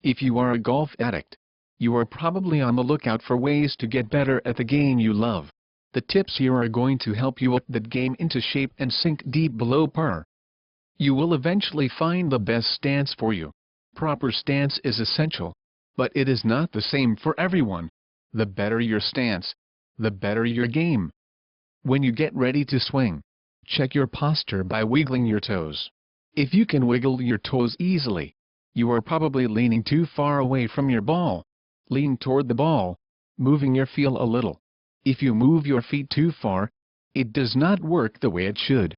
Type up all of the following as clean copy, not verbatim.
If you are a golf addict, you are probably on the lookout for ways to get better at the game you love. The tips here are going to help you up that game into shape and sink deep below par. You will eventually find the best stance for you. Proper stance is essential, but it is not the same for everyone. The better your stance, the better your game. When you get ready to swing, check your posture by wiggling your toes. If you can wiggle your toes easily, you are probably leaning too far away from your ball. Lean toward the ball, moving your feet a little. If you move your feet too far, it does not work the way it should.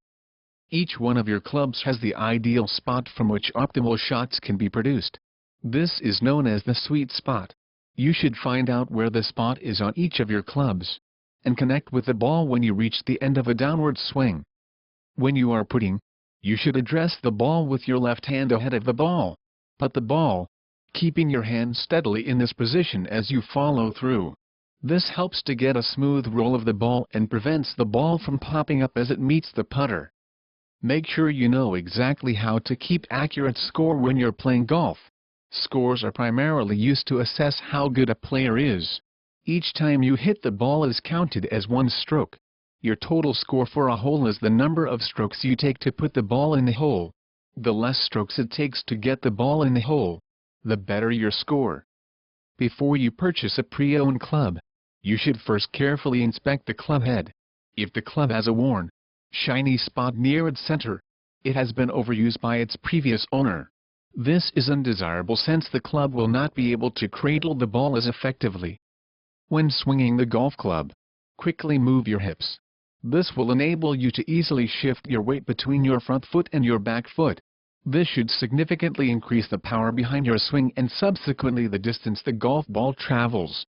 Each one of your clubs has the ideal spot from which optimal shots can be produced. This is known as the sweet spot. You should find out where the spot is on each of your clubs, and connect with the ball when you reach the end of a downward swing. When you are putting, you should address the ball with your left hand ahead of the ball. Putt the ball, keeping your hand steadily in this position as you follow through. This helps to get a smooth roll of the ball and prevents the ball from popping up as it meets the putter. Make sure you know exactly how to keep accurate score when you're playing golf. Scores are primarily used to assess how good a player is. Each time you hit the ball is counted as one stroke. Your total score for a hole is the number of strokes you take to put the ball in the hole. The less strokes it takes to get the ball in the hole, the better your score. Before you purchase a pre-owned club, you should first carefully inspect the club head. If the club has a worn, shiny spot near its center, it has been overused by its previous owner. This is undesirable since the club will not be able to cradle the ball as effectively. When swinging the golf club, quickly move your hips. This will enable you to easily shift your weight between your front foot and your back foot. This should significantly increase the power behind your swing and subsequently the distance the golf ball travels.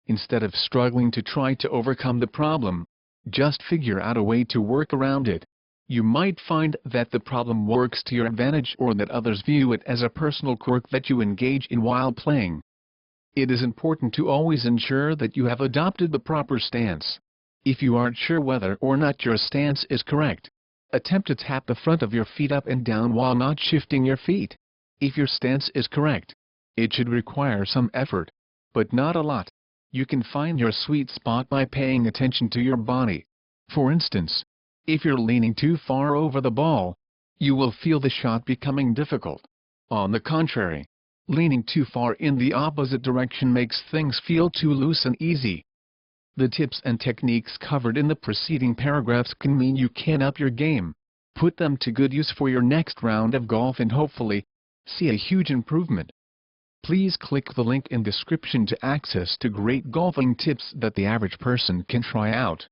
Instead of struggling to try to overcome the problem, just figure out a way to work around it. You might find that the problem works to your advantage or that others view it as a personal quirk that you engage in while playing. It is important to always ensure that you have adopted the proper stance. If you aren't sure whether or not your stance is correct, attempt to tap the front of your feet up and down while not shifting your feet. If your stance is correct, it should require some effort, but not a lot. You can find your sweet spot by paying attention to your body. For instance, if you're leaning too far over the ball, you will feel the shot becoming difficult. On the contrary, leaning too far in the opposite direction makes things feel too loose and easy. The tips and techniques covered in the preceding paragraphs can mean you can up your game, put them to good use for your next round of golf and hopefully, see a huge improvement. Please click the link in description to access to great golfing tips that the average person can try out.